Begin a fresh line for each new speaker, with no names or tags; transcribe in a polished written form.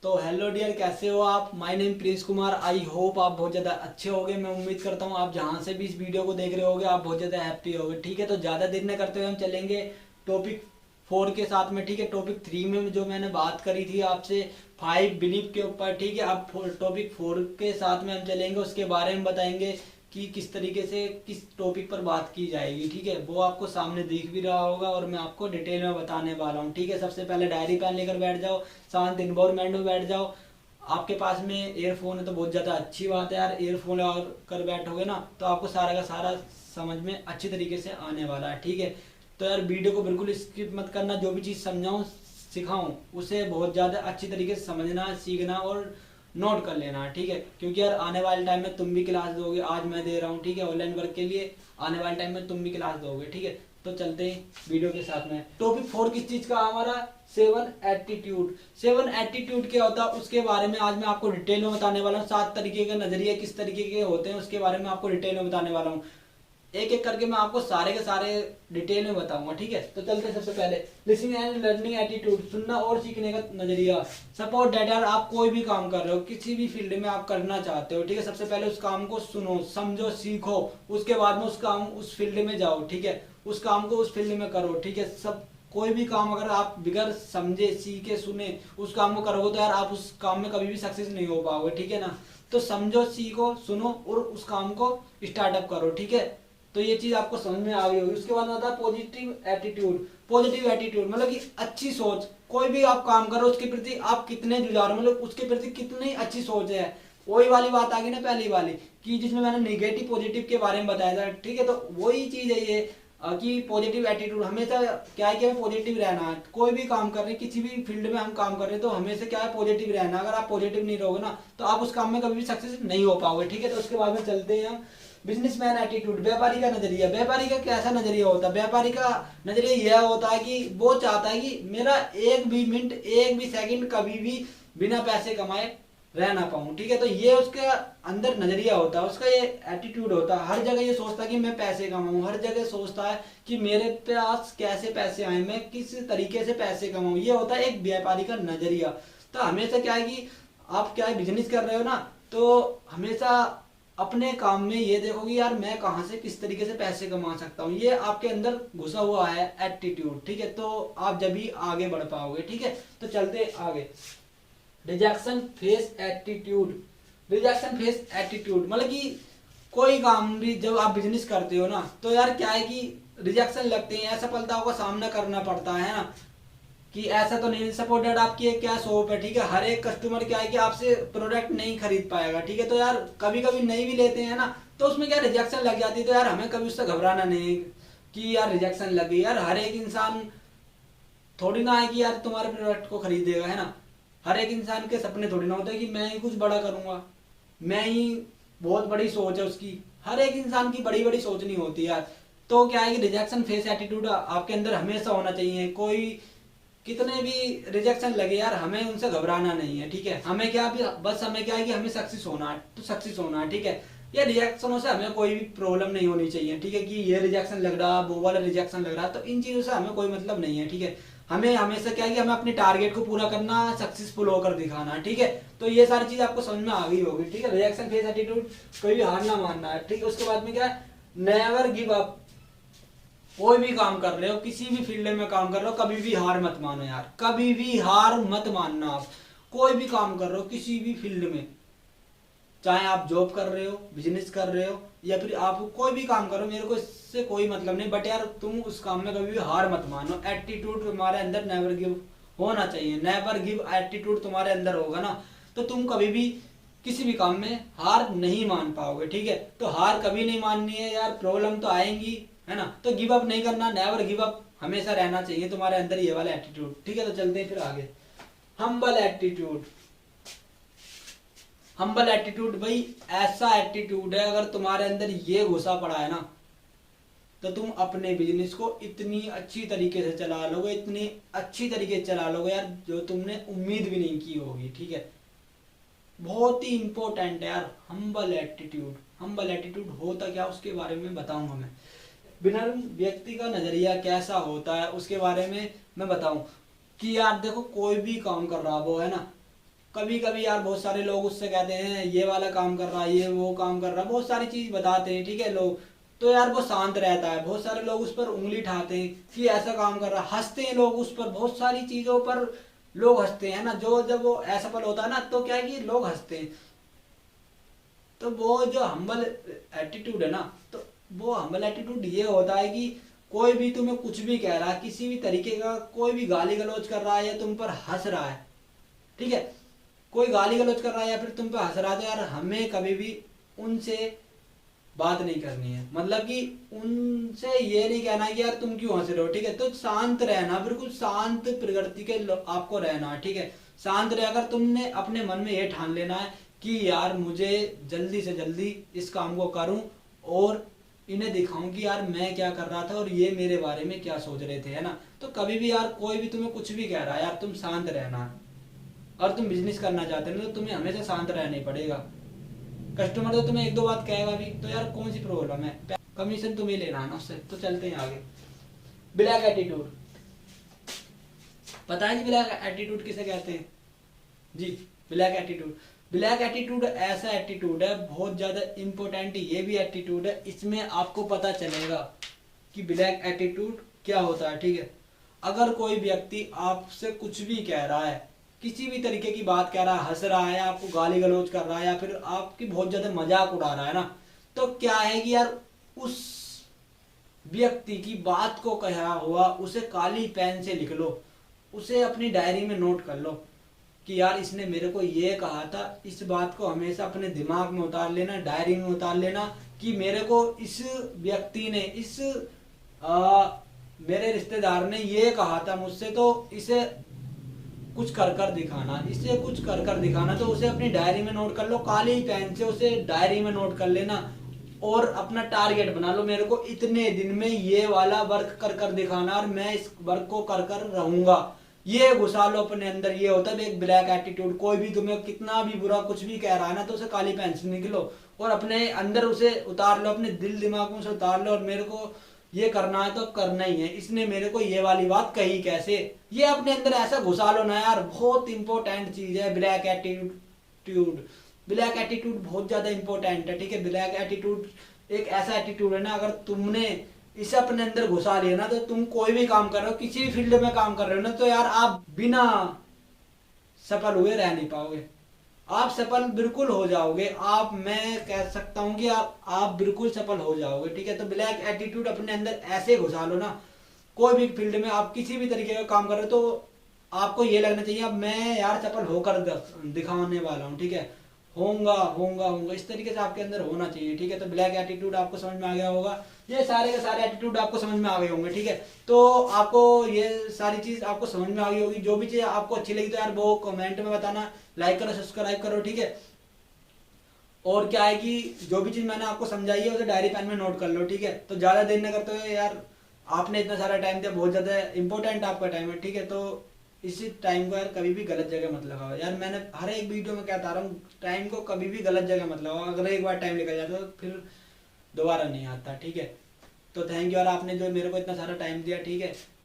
तो hello dear, कैसे हो आप। My name Prince Kumar. I hope आप बहुत ज़्यादा अच्छे होगे। मैं उम्मीद करता हूँ आप जहाँ से भी इस वीडियो को देख रहे होगे आप बहुत ज़्यादा हैप्पी होगे। ठीक है, तो ज़्यादा देर न करते हुए हम चलेंगे टॉपिक 4 के साथ में। ठीक है, टॉपिक 3 में जो मैंने बात करी थी आपसे 5 बिलीफ के ऊपर। ठीक है, अब टॉपिक 4 के साथ में हम चलेंगे, उसके बारे में बताएंगे कि किस तरीके से किस टॉपिक पर बात की जाएगी। ठीक है, वो आपको सामने दिख भी रहा होगा और मैं आपको डिटेल में बताने वाला हूँ। ठीक है, सबसे पहले डायरी पेन लेकर बैठ जाओ, शांत इन्वायरमेंट में बैठ जाओ। आपके पास में एयरफोन है तो बहुत ज़्यादा अच्छी बात है यार। एयरफोन लगा कर बैठोगे ना तो आपको सारा का सारा समझ में अच्छी तरीके से आने वाला है। ठीक है, तो यार वीडियो को बिल्कुल स्किप मत करना। जो भी चीज़ समझाऊँ सिखाऊँ उसे बहुत ज़्यादा अच्छी तरीके से समझना, सीखना और नोट कर लेना। ठीक है, क्योंकि यार आने वाले टाइम में तुम भी क्लास दोगे। आज मैं दे रहा हूँ, ठीक है, ऑनलाइन वर्क के लिए। आने वाले टाइम में तुम भी क्लास दोगे। ठीक है, तो चलते हैं वीडियो के साथ में। टॉपिक 4 किस चीज़ का हमारा? 7 एटीट्यूड। 7 एटीट्यूड क्या होता है उसके बारे में आज मैं आपको डिटेल में बताने वाला हूँ। 7 तरीके के नजरिए किस तरीके के होते हैं उसके बारे में आपको डिटेल में बताने वाला हूँ। एक एक करके मैं आपको सारे के सारे डिटेल में बताऊंगा। ठीक है, तो चलते हैं। सबसे पहले लिसनिंग एंड लर्निंग एटीट्यूड, सुनना और सीखने का नजरिया। सपोर्ट दैट यार, आप कोई भी काम कर रहे हो, किसी भी फील्ड में आप करना चाहते हो। ठीक है, सबसे पहले उस काम को सुनो, समझो, सीखो, उसके बाद में उस फील्ड में जाओ। ठीक है, उस काम को उस फील्ड में करो। ठीक है, सब कोई भी काम अगर आप बिगैर समझे, सीखे, सुने उस काम को करोगे तो यार आप उस काम में कभी भी सक्सेस नहीं हो पाओगे। ठीक है ना, तो समझो, सीखो, सुनो और उस काम को स्टार्टअप करो। ठीक है, तो ये चीज आपको समझ में आ गई होगी। उसके बाद आता है पॉजिटिव एटीट्यूड। पॉजिटिव एटीट्यूड मतलब कि अच्छी सोच। कोई भी आप काम करो उसके प्रति आप कितने जुझारू, मतलब उसके प्रति कितनी अच्छी सोच है। वही वाली बात आ गई ना पहली वाली कि जिसमें मैंने नेगेटिव पॉजिटिव के बारे में बताया था। ठीक है, तो वही चीज है ये कि पॉजिटिव एटीट्यूड हमेशा क्या है कि हमें पॉजिटिव रहना है। कोई भी काम कर रहे हैं, किसी भी फील्ड में हम काम कर रहे हैं तो हमेशा क्या है, पॉजिटिव रहना। अगर आप पॉजिटिव नहीं रहोगे ना तो आप उस काम में कभी भी सक्सेस नहीं हो पाओगे। ठीक है, तो उसके बाद में चलते हैं हम बिजनेसमैन एटीट्यूड, व्यापारी का नजरिया। व्यापारी का कैसा नजरिया होता है? व्यापारी का नजरिया यह होता है कि वो चाहता है कि मेरा एक भी मिनट, एक भी सेकंड कभी भी बिना पैसे कमाए रह ना पाऊं। ठीक है, तो ये उसके अंदर नजरिया होता है, उसका ये एटीट्यूड होता है। हर जगह ये सोचता है कि मैं पैसे कमाऊं, हर जगह सोचता है कि मेरे पास कैसे पैसे आए, मैं किस तरीके से पैसे कमाऊं। ये होता है एक व्यापारी का नजरिया। तो हमेशा क्या है कि आप क्या है, बिजनेस कर रहे हो ना, तो हमेशा अपने काम में ये देखो कि यार मैं कहाँ से किस तरीके से पैसे कमा सकता हूँ। ये आपके अंदर घुसा हुआ है एटीट्यूड। ठीक है, तो आप जब भी आगे बढ़ पाओगे। ठीक है, तो चलते आगे। Rejection face attitude. Rejection face attitude मतलब कि कोई काम भी जब आप बिजनेस करते हो ना तो यार क्या है कि रिजेक्शन लगते हैं, असफलताओं का सामना करना पड़ता है ना। कि ऐसा तो नहीं, सपोर्टेड आपकी एक क्या शॉप है। ठीक है, हर एक कस्टमर क्या है कि आपसे प्रोडक्ट नहीं खरीद पाएगा। ठीक है, तो यार कभी कभी नहीं भी लेते हैं ना तो उसमें क्या रिजेक्शन लग जाती है। तो यार हमें कभी उससे घबराना नहीं कि यार रिजेक्शन लगी। यार हर एक इंसान थोड़ी ना है कि यार तुम्हारे प्रोडक्ट को खरीदेगा, है ना। हर एक इंसान के सपने थोड़ी ना होते हैं कि मैं ही कुछ बड़ा करूंगा, मैं ही, बहुत बड़ी सोच है उसकी। हर एक इंसान की बड़ी बड़ी सोच नहीं होती यार। तो क्या है कि रिजेक्शन फेस एटीट्यूड आपके अंदर हमेशा होना चाहिए। कोई कितने भी रिजेक्शन लगे यार हमें उनसे घबराना नहीं है। ठीक है, हमें क्या भी, बस हमें क्या है कि हमें सक्सेस होना है तो सक्सेस होना है। ठीक है, ये रिजेक्शनों से हमें कोई भी प्रॉब्लम नहीं होनी चाहिए। ठीक है, कि ये रिजेक्शन लग रहा, वो वाला रिजेक्शन लग रहा, तो इन चीजों से हमें कोई मतलब नहीं है। ठीक है, हमें हमेशा क्या है कि हमें अपने टारगेट को पूरा करना, सक्सेसफुल होकर दिखाना। ठीक है, तो ये सारी चीज आपको समझ में आ गई होगी। ठीक है, रिजेक्शन फेस एटीट्यूड, कोई भी हार ना मानना है। ठीक है, उसके बाद में क्या है, नेवर गिव अप। कोई भी काम कर रहे हो, किसी भी फील्ड में काम कर रहे हो, कभी भी हार मत मानो यार, कभी भी हार मत मानना। आप कोई भी काम कर रहे हो किसी भी फील्ड में, चाहे आप जॉब कर रहे हो, बिजनेस कर रहे हो या फिर आप कोई भी काम करो, मेरे को इससे कोई मतलब नहीं, बट यार तुम उस काम में कभी भी हार मत मानो। एटीट्यूड तुम्हारे अंदर नेवर गिव होना चाहिए। नेवर गिव एटीट्यूड तुम्हारे अंदर होगा ना तो तुम कभी भी किसी भी काम में हार नहीं मान पाओगे। ठीक है, तो हार कभी नहीं माननी है यार, प्रॉब्लम तो आएंगी, है ना। तो गिव अप नहीं करना, नेवर गिव अप हमेशा रहना चाहिए तुम्हारे अंदर ये वाला एटीट्यूड। ठीक है, तो चलते हैं फिर आगे। Humble attitude. हम्बल एटीट्यूड भाई ऐसा एटीट्यूड है, अगर तुम्हारे अंदर ये घुसा पड़ा है ना तो तुम अपने बिजनेस को इतनी अच्छी तरीके से चला लोगे, इतनी अच्छी तरीके से चला लोगे यार जो तुमने उम्मीद भी नहीं की होगी। ठीक है, बहुत ही इंपॉर्टेंट है यार हम्बल एटीट्यूड। हम्बल एटीट्यूड होता क्या उसके बारे में बताऊंगा मैं। विनम्र व्यक्ति का नजरिया कैसा होता है उसके बारे में मैं बताऊं कि यार देखो कोई भी काम कर रहा वो, है ना, कभी कभी यार बहुत सारे लोग उससे कहते हैं ये वाला काम कर रहा है, ये वो काम कर रहा है, बहुत सारी चीज बताते हैं, ठीक है लोग। तो यार वो शांत रहता है, बहुत सारे लोग उस पर उंगली उठाते हैं कि ऐसा काम कर रहा है, हंसते हैं लोग उस पर, बहुत सारी चीजों पर लोग हंसते हैं ना। जो जब वो असफल होता है ना तो क्या है कि लोग हंसते हैं। तो वो जो हम्बल एटीट्यूड है ना, तो वो हम्बल एटीट्यूड ये होता है कि कोई भी तुम्हें कुछ भी कह रहा है, किसी भी तरीके का कोई भी गाली गलौज कर रहा है या तुम पर हंस रहा है, ठीक है, कोई गाली गलौज कर रहा है या फिर तुम पे हंस रहा है, तो यार हमें कभी भी उनसे बात नहीं करनी है। मतलब कि उनसे ये नहीं कहना कि यार तुम क्यों हंस रहे हो, ठीक है। तो शांत रहना, बिल्कुल शांत प्रकृति के आपको रहना है, ठीक है। शांत रहकर तुमने अपने मन में ये ठान लेना है कि यार मुझे जल्दी से जल्दी इस काम को करूं और इन्हें दिखाऊं कि यार मैं क्या कर रहा था और ये मेरे बारे में क्या सोच रहे थे, है ना। तो कभी भी यार कोई भी तुम्हें कुछ भी कह रहा है यार तुम शांत रहना। और तुम बिजनेस करना चाहते हो तो तुम्हें हमेशा शांत रहना ही पड़ेगा। कस्टमर तो तुम्हें एक दो बात कहेगा भी तो यार कौन सी प्रॉब्लम है, कमीशन तुम्हें लेना है ना उससे। तो चलते हैं आगे। ब्लैक एटीट्यूड, पता है जी ब्लैक एटीट्यूड किसे कहते हैं जी? ब्लैक एटीट्यूड, ब्लैक एटीट्यूड ऐसा एटीट्यूड है, बहुत ज्यादा इंपॉर्टेंट ये भी एटीट्यूड है। इसमें आपको पता चलेगा कि ब्लैक एटीट्यूड क्या होता है, ठीक है। अगर कोई व्यक्ति आपसे कुछ भी कह रहा है, किसी भी तरीके की बात कह रहा है, हंस रहा है, आपको गाली गलौज कर रहा है या फिर आपकी बहुत ज्यादा मजाक उड़ा रहा है ना, तो क्या है कि यार उस व्यक्ति की बात को कहा हुआ उसे काली पेन से लिख लो, उसे अपनी डायरी में नोट कर लो कि यार इसने मेरे को ये कहा था। इस बात को हमेशा अपने दिमाग में उतार लेना, डायरी में उतार लेना कि मेरे को इस व्यक्ति ने, इस मेरे रिश्तेदार ने ये कहा था मुझसे, तो इसे कुछ कर कर दिखाना, इसे कुछ कर कर दिखाना। तो उसे अपनी डायरी में नोट कर लो, काली पेन से उसे डायरी में नोट कर लेना और अपना टारगेट बना लो, मेरे को इतने दिन में ये वाला वर्क कर कर दिखाना और मैं इस वर्क को कर कर रहूंगा। ये घुसा लो अपने अंदर। ये होता है एक ब्लैक एटीट्यूड। कोई भी तुम्हें कितना भी बुरा कुछ भी कह रहा है ना, तो उसे काली पेन से निकलो और अपने अंदर उसे उतार लो, अपने दिल दिमाग में उसे उतार लो और मेरे को ये करना है तो करना ही है, इसने मेरे को ये वाली बात कही कैसे, ये अपने अंदर ऐसा घुसा लो ना यार। बहुत इंपॉर्टेंट चीज है ब्लैक एटीट्यूड। ब्लैक एटीट्यूड बहुत ज्यादा इंपॉर्टेंट है, ठीक है। ब्लैक एटीट्यूड एक ऐसा एटीट्यूड है ना, अगर तुमने इसे अपने अंदर घुसा लिया ना, तो तुम कोई भी काम कर रहे हो, किसी भी फील्ड में काम कर रहे हो ना, तो यार आप बिना सफल हुए रह नहीं पाओगे। आप सफल बिल्कुल हो जाओगे, आप, मैं कह सकता हूं कि आप बिल्कुल सफल हो जाओगे, ठीक है। तो ब्लैक एटीट्यूड अपने अंदर ऐसे घुसा लो ना, कोई भी फील्ड में आप किसी भी तरीके का काम कर रहे हो तो आपको ये लगना चाहिए अब मैं यार सफल होकर दिखाने वाला हूँ, ठीक है। होऊंगा होऊंगा होऊंगा, इस तरीके से आपके अंदर होना चाहिए, ठीक है। तो ब्लैक एटीट्यूड आपको समझ में आ गया होगा, ये सारे के सारे एटीट्यूड आपको समझ में आ गए होंगे, ठीक है। तो आपको ये सारी चीज आपको समझ में आ गई होगी। जो भी चीज आपको अच्छी लगी तो यार वो कमेंट में बताना, लाइक करो, सब्सक्राइब करो, ठीक है। और क्या है कि जो भी चीज मैंने आपको समझाई है उसे डायरी पेन में नोट कर लो, ठीक है। तो ज्यादा देर न करते हुए यार, आपने इतना सारा टाइम दिया, बहुत ज्यादा इंपॉर्टेंट आपका टाइम है, ठीक है। तो इसी टाइम को यार कभी भी गलत जगह मत लगाओ यार। मैंने हर एक वीडियो में कहता रहा हूँ, टाइम को कभी भी गलत जगह मत लगाओ। अगर एक बार टाइम निकल जाता तो फिर दोबारा नहीं आता, ठीक है। तो थैंक यू यार, आपने जो मेरे को इतना सारा टाइम दिया, ठीक है।